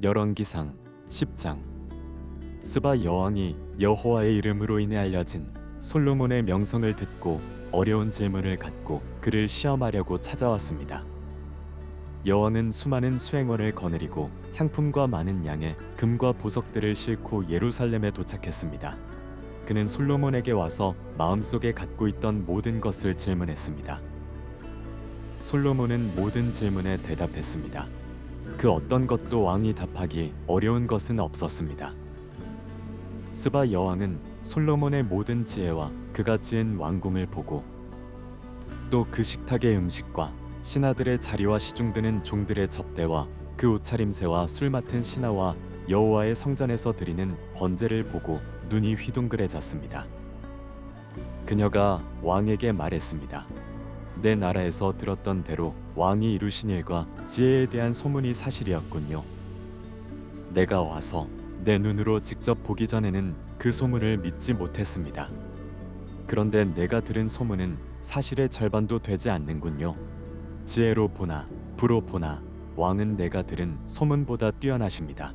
열왕기상 10장. 스바 여왕이 여호와의 이름으로 인해 알려진 솔로몬의 명성을 듣고 어려운 질문을 갖고 그를 시험하려고 찾아왔습니다. 여왕은 수많은 수행원을 거느리고 향품과 많은 양의 금과 보석들을 싣고 예루살렘에 도착했습니다. 그는 솔로몬에게 와서 마음속에 갖고 있던 모든 것을 질문했습니다. 솔로몬은 모든 질문에 대답했습니다. 그 어떤 것도 왕이 답하기 어려운 것은 없었습니다. 스바 여왕은 솔로몬의 모든 지혜와 그가 지은 왕궁을 보고 또 그 식탁의 음식과 신하들의 자리와 시중드는 종들의 접대와 그 옷차림새와 술 맡은 신하와 여호와의 성전에서 드리는 번제를 보고 눈이 휘둥그레졌습니다. 그녀가 왕에게 말했습니다. 내 나라에서 들었던 대로 왕이 이루신 일과 지혜에 대한 소문이 사실이었군요. 내가 와서 내 눈으로 직접 보기 전에는 그 소문을 믿지 못했습니다. 그런데 내가 들은 소문은 사실의 절반도 되지 않는군요. 지혜로 보나 부로 보나 왕은 내가 들은 소문보다 뛰어나십니다.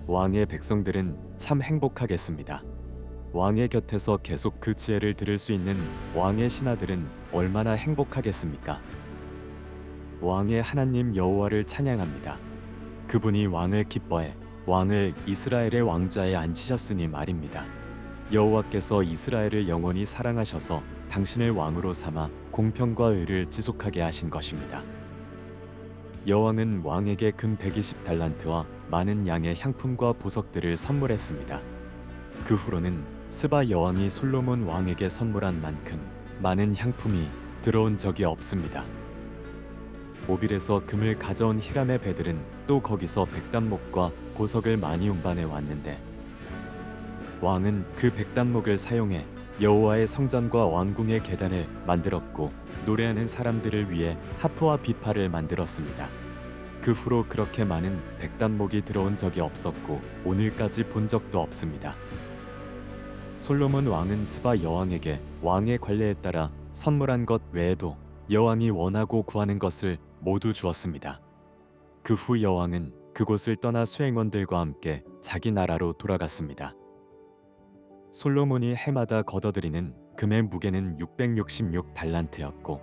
왕의 백성들은 참 행복하겠습니다. 왕의 곁에서 계속 그 지혜를 들을 수 있는 왕의 신하들은 얼마나 행복하겠습니까? 왕의 하나님 여호와를 찬양합니다. 그분이 왕을 기뻐해 왕을 이스라엘의 왕좌에 앉히셨으니 말입니다. 여호와께서 이스라엘을 영원히 사랑하셔서 당신을 왕으로 삼아 공평과 의를 지속하게 하신 것입니다. 여왕은 왕에게 금 120달란트와 많은 양의 향품과 보석들을 선물했습니다. 그 후로는 스바 여왕이 솔로몬 왕에게 선물한 만큼 많은 향품이 들어온 적이 없습니다. 오빌에서 금을 가져온 히람의 배들은 또 거기서 백단목과 보석을 많이 운반해 왔는데 왕은 그 백단목을 사용해 여호와의 성전과 왕궁의 계단을 만들었고 노래하는 사람들을 위해 하프와 비파를 만들었습니다. 그 후로 그렇게 많은 백단목이 들어온 적이 없었고 오늘까지 본 적도 없습니다. 솔로몬 왕은 스바 여왕에게 왕의 관례에 따라 선물한 것 외에도 여왕이 원하고 구하는 것을 모두 주었습니다. 그 후 여왕은 그곳을 떠나 수행원들과 함께 자기 나라로 돌아갔습니다. 솔로몬이 해마다 걷어들이는 금의 무게는 666달란트였고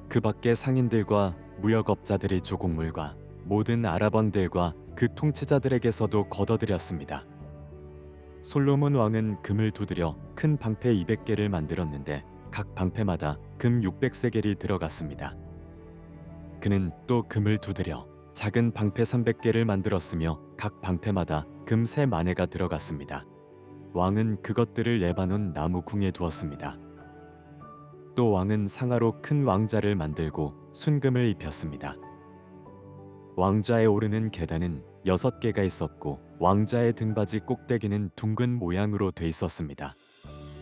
그 밖에 상인들과 무역업자들이 조곡물과 모든 아랍원들과 그 통치자들에게서도 걷어들였습니다. 솔로몬 왕은 금을 두드려 큰 방패 200개를 만들었는데 각 방패마다 금 600세겔이 들어갔습니다. 그는 또 금을 두드려 작은 방패 300개를 만들었으며 각 방패마다 금 3마네가 들어갔습니다. 왕은 그것들을 레바논 나무 궁에 두었습니다. 또 왕은 상아로 큰 왕좌를 만들고 순금을 입혔습니다. 왕좌에 오르는 계단은 6개가 있었고 왕좌의 등받이 꼭대기는 둥근 모양으로 돼 있었습니다.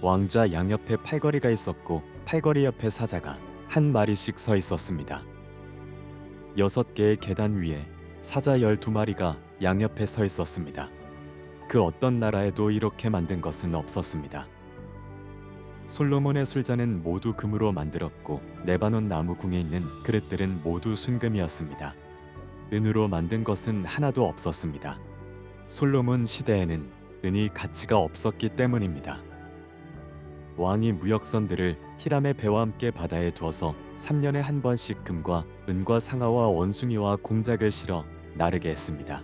왕좌 양옆에 팔걸이가 있었고 팔걸이 옆에 사자가 한 마리씩 서 있었습니다. 6개의 계단 위에 사자 12마리가 양옆에 서 있었습니다. 그 어떤 나라에도 이렇게 만든 것은 없었습니다. 솔로몬의 술잔은 모두 금으로 만들었고 레바논 나무 궁에 있는 그릇들은 모두 순금이었습니다. 은으로 만든 것은 하나도 없었습니다. 솔로몬 시대에는 은이 가치가 없었기 때문입니다. 왕이 무역선들을 히람의 배와 함께 바다에 두어서 3년에 한 번씩 금과 은과 상아와 원숭이와 공작을 실어 나르게 했습니다.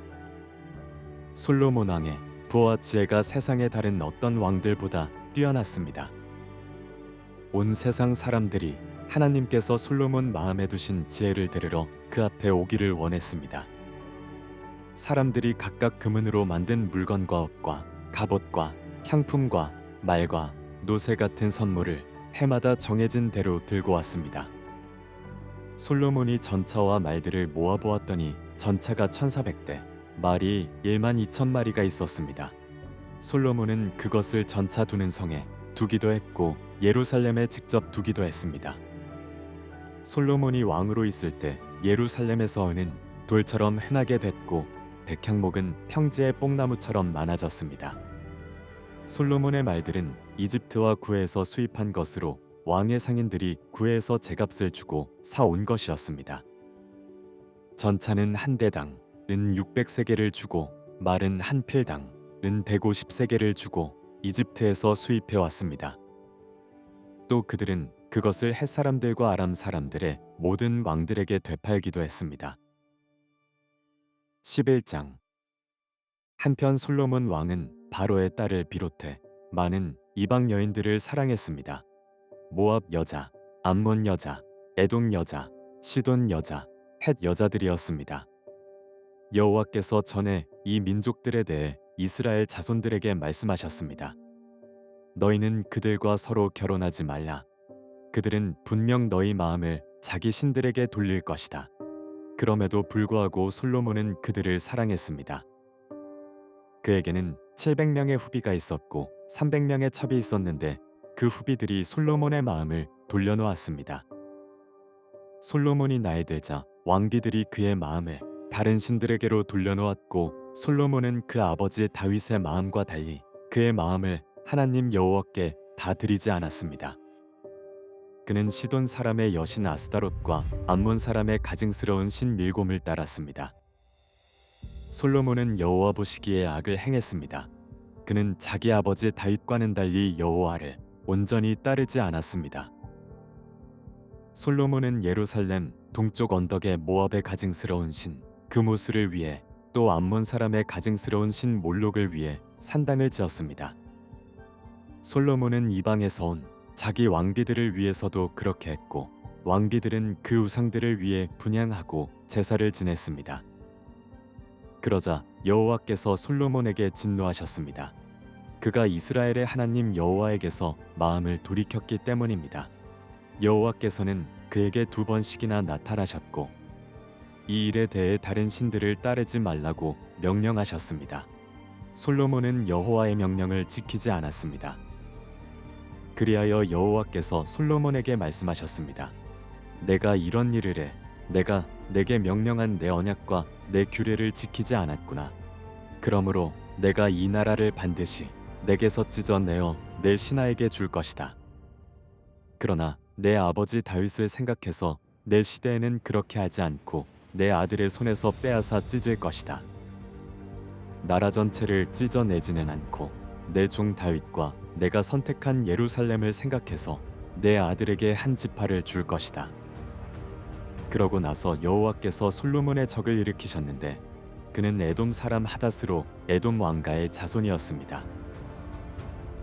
솔로몬 왕의 부와 지혜가 세상의 다른 어떤 왕들보다 뛰어났습니다. 온 세상 사람들이 하나님께서 솔로몬 마음에 두신 지혜를 들으러 그 앞에 오기를 원했습니다. 사람들이 각각 금은으로 만든 물건과 옷과 갑옷과 향품과 말과 노새 같은 선물을 해마다 정해진 대로 들고 왔습니다. 솔로몬이 전차와 말들을 모아보았더니 전차가 1400대, 말이 12,000마리가 있었습니다. 솔로몬은 그것을 전차 두는 성에 두기도 했고 예루살렘에 직접 두기도 했습니다. 솔로몬이 왕으로 있을 때 예루살렘에서 은은 돌처럼 흔하게 됐고 백향목은 평지의 뽕나무처럼 많아졌습니다. 솔로몬의 말들은 이집트와 구에서 수입한 것으로 왕의 상인들이 구에서 제값을 주고 사온 것이었습니다. 전차는 한 대당 은 600세겔을 주고 말은 한 필당 은 150세겔을 주고 이집트에서 수입해 왔습니다. 또 그들은 그것을 헷 사람들과 아람 사람들의 모든 왕들에게 되팔기도 했습니다. 11장. 한편 솔로몬 왕은 바로의 딸을 비롯해 많은 이방 여인들을 사랑했습니다. 모압 여자, 암몬 여자, 에돔 여자, 시돈 여자, 헷 여자들이었습니다. 여호와께서 전에 이 민족들에 대해 이스라엘 자손들에게 말씀하셨습니다. 너희는 그들과 서로 결혼하지 말라. 그들은 분명 너희 마음을 자기 신들에게 돌릴 것이다. 그럼에도 불구하고 솔로몬은 그들을 사랑했습니다. 그에게는 700명의 후비가 있었고 300명의 첩이 있었는데 그 후비들이 솔로몬의 마음을 돌려놓았습니다. 솔로몬이 나이 들자 왕비들이 그의 마음을 다른 신들에게로 돌려놓았고 솔로몬은 그 아버지 다윗의 마음과 달리 그의 마음을 하나님 여호와께 다 드리지 않았습니다. 그는 시돈 사람의 여신 아스다롯과 암몬 사람의 가증스러운 신 밀곰을 따랐습니다. 솔로몬은 여호와 보시기에 악을 행했습니다. 그는 자기 아버지 다윗과는 달리 여호와를 온전히 따르지 않았습니다. 솔로몬은 예루살렘 동쪽 언덕의 모압의 가증스러운 신 그모스를 위해 또 암몬 사람의 가증스러운 신 몰록을 위해 산당을 지었습니다. 솔로몬은 이방에서 온 자기 왕비들을 위해서도 그렇게 했고 왕비들은 그 우상들을 위해 분향하고 제사를 지냈습니다. 그러자 여호와께서 솔로몬에게 진노하셨습니다. 그가 이스라엘의 하나님 여호와에게서 마음을 돌이켰기 때문입니다. 여호와께서는 그에게 2번씩이나 나타나셨고 이 일에 대해 다른 신들을 따르지 말라고 명령하셨습니다. 솔로몬은 여호와의 명령을 지키지 않았습니다. 그리하여 여호와께서 솔로몬에게 말씀하셨습니다. 내가 이런 일을 해 내가 내게 명령한 내 언약과 내 규례를 지키지 않았구나. 그러므로 내가 이 나라를 반드시 내게서 찢어내어 내 신하에게 줄 것이다. 그러나 내 아버지 다윗을 생각해서 내 시대에는 그렇게 하지 않고 내 아들의 손에서 빼앗아 찢을 것이다. 나라 전체를 찢어내지는 않고 내 종 다윗과 내가 선택한 예루살렘을 생각해서 내 아들에게 한 지파를 줄 것이다. 그러고 나서 여호와께서 솔로몬의 적을 일으키셨는데 그는 에돔 사람 하닷스로 에돔 왕가의 자손이었습니다.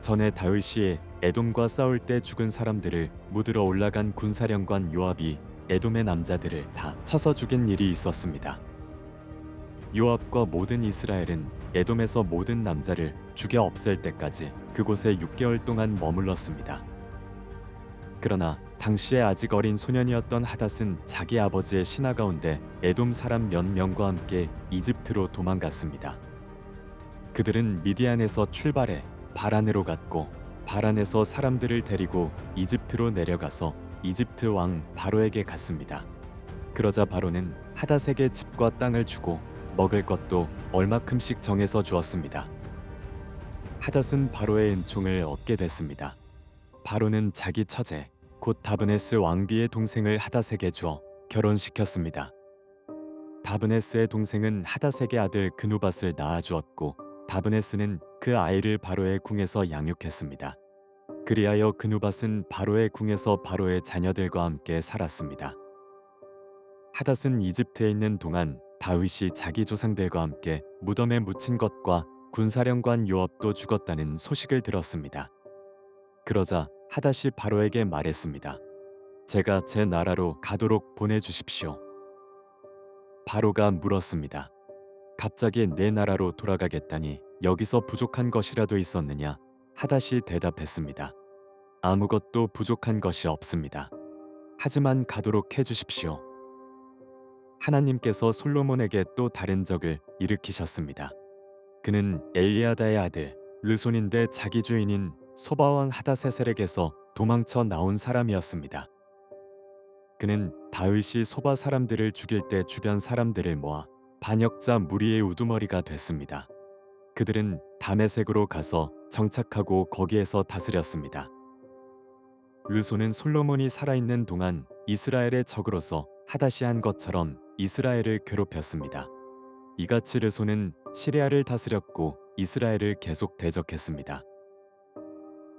전에 다윗이 에돔과 싸울 때 죽은 사람들을 묻으러 올라간 군사령관 요압이 에돔의 남자들을 다 쳐서 죽인 일이 있었습니다. 요압과 모든 이스라엘은 에돔에서 모든 남자를 죽여 없앨 때까지 그곳에 6개월 동안 머물렀습니다. 그러나 당시에 아직 어린 소년이었던 하닷은 자기 아버지의 신하 가운데 에돔 사람 몇 명과 함께 이집트로 도망갔습니다. 그들은 미디안에서 출발해 바란으로 갔고 바란에서 사람들을 데리고 이집트로 내려가서 이집트 왕 바로에게 갔습니다. 그러자 바로는 하닷에게 집과 땅을 주고 먹을 것도 얼마큼씩 정해서 주었습니다. 하닷은 바로의 은총을 얻게 됐습니다. 바로는 자기 처제 곧 다브네스 왕비의 동생을 하닷에게 주어 결혼시켰습니다. 다브네스의 동생은 하닷에게 아들 그누밧을 낳아주었고 다브네스는 그 아이를 바로의 궁에서 양육했습니다. 그리하여 그누밧은 바로의 궁에서 바로의 자녀들과 함께 살았습니다. 하닷은 이집트에 있는 동안 다윗이 자기 조상들과 함께 무덤에 묻힌 것과 군사령관 요압도 죽었다는 소식을 들었습니다. 그러자 하닷이 바로에게 말했습니다. 제가 제 나라로 가도록 보내주십시오. 바로가 물었습니다. 갑자기 내 나라로 돌아가겠다니 여기서 부족한 것이라도 있었느냐? 하닷이 대답했습니다. 아무것도 부족한 것이 없습니다. 하지만 가도록 해주십시오. 하나님께서 솔로몬에게 또 다른 적을 일으키셨습니다. 그는 엘리아다의 아들 르손인데 자기 주인인 소바왕 하닷세셀에게서 도망쳐 나온 사람이었습니다. 그는 다윗이 소바 사람들을 죽일 때 주변 사람들을 모아 반역자 무리의 우두머리가 됐습니다. 그들은 다메섹으로 가서 정착하고 거기에서 다스렸습니다. 르손은 솔로몬이 살아있는 동안 이스라엘의 적으로서 하닷이 한 것처럼 이스라엘을 괴롭혔습니다. 이가츠르손은 시리아를 다스렸고 이스라엘을 계속 대적했습니다.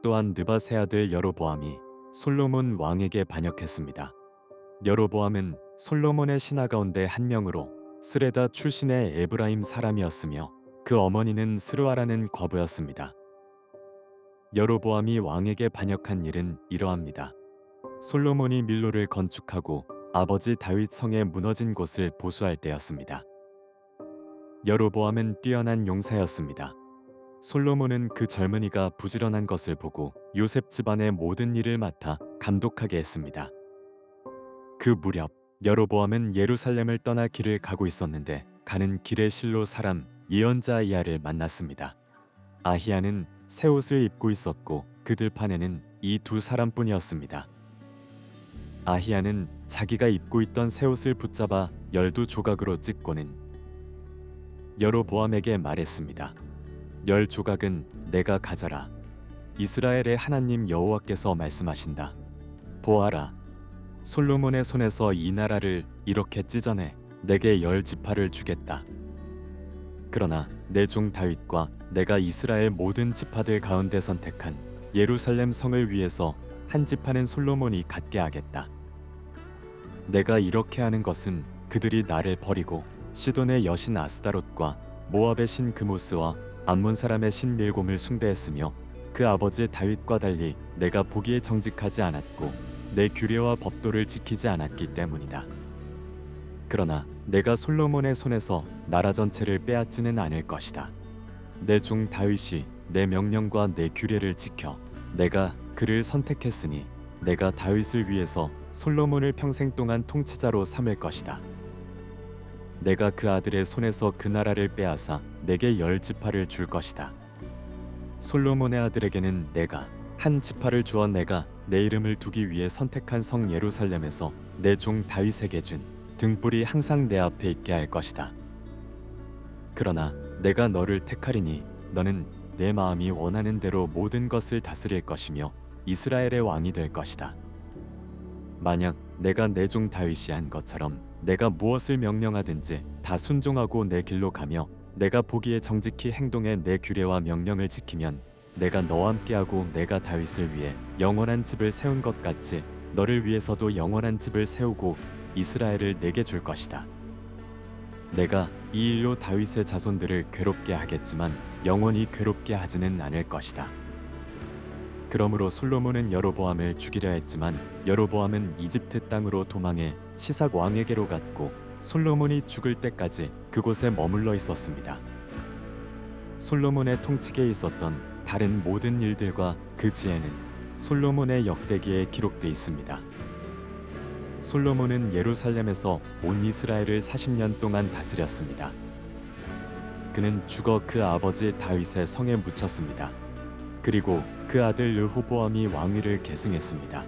또한 느밧의 아들 여로보암이 솔로몬 왕에게 반역했습니다. 여로보암은 솔로몬의 신하 가운데 한 명으로 스레다 출신의 에브라임 사람이었으며 그 어머니는 스루아라는 과부였습니다. 여로보암이 왕에게 반역한 일은 이러합니다. 솔로몬이 밀로를 건축하고 아버지 다윗 성에 무너진 곳을 보수할 때였습니다. 여로보암은 뛰어난 용사였습니다. 솔로몬은 그 젊은이가 부지런한 것을 보고 요셉 집안의 모든 일을 맡아 감독하게 했습니다. 그 무렵 여로보암은 예루살렘을 떠나 길을 가고 있었는데 가는 길에 실로 사람 예언자 아히야를 만났습니다. 아히야는 새 옷을 입고 있었고 그 들판에는 이 두 사람뿐이었습니다. 아히야는 자기가 입고 있던 새 옷을 붙잡아 12조각으로 찢고는 여로보암에게 말했습니다. 10조각은 내가 가져라. 이스라엘의 하나님 여호와께서 말씀하신다. 보아라. 솔로몬의 손에서 이 나라를 이렇게 찢어내 내게 10지파를 주겠다. 그러나 내 종 다윗과 내가 이스라엘 모든 지파들 가운데 선택한 예루살렘 성을 위해서 한 지파는 솔로몬이 갖게 하겠다. 내가 이렇게 하는 것은 그들이 나를 버리고 시돈의 여신 아스다롯과 모압의 신 그모스와 암몬 사람의 신 밀곰을 숭배했으며 그 아버지 다윗과 달리 내가 보기에 정직하지 않았고 내 규례와 법도를 지키지 않았기 때문이다. 그러나 내가 솔로몬의 손에서 나라 전체를 빼앗지는 않을 것이다. 내 종 다윗이 내 명령과 내 규례를 지켜 내가 그를 선택했으니 내가 다윗을 위해서 솔로몬을 평생 동안 통치자로 삼을 것이다. 내가 그 아들의 손에서 그 나라를 빼앗아 내게 10지파를 줄 것이다. 솔로몬의 아들에게는 내가 한 지파를 주어 내가 내 이름을 두기 위해 선택한 성 예루살렘에서 내 종 다윗에게 준 등불이 항상 내 앞에 있게 할 것이다. 그러나 내가 너를 택하리니 너는 내 마음이 원하는 대로 모든 것을 다스릴 것이며 이스라엘의 왕이 될 것이다. 만약 내가 내 종 다윗이 한 것처럼 내가 무엇을 명령하든지 다 순종하고 내 길로 가며 내가 보기에 정직히 행동해 내 규례와 명령을 지키면 내가 너와 함께하고 내가 다윗을 위해 영원한 집을 세운 것 같이 너를 위해서도 영원한 집을 세우고 이스라엘을 내게 줄 것이다. 내가 이 일로 다윗의 자손들을 괴롭게 하겠지만 영원히 괴롭게 하지는 않을 것이다. 그러므로 솔로몬은 여로보암을 죽이려 했지만 여로보암은 이집트 땅으로 도망해 시삭 왕에게로 갔고 솔로몬이 죽을 때까지 그곳에 머물러 있었습니다. 솔로몬의 통치계에 있었던 다른 모든 일들과 그 지혜는 솔로몬의 역대기에 기록돼 있습니다. 솔로몬은 예루살렘에서 온 이스라엘을 40년 동안 다스렸습니다. 그는 죽어 그 아버지 다윗의 성에 묻혔습니다. 그리고 그 아들 르호보암이 왕위를 계승했습니다.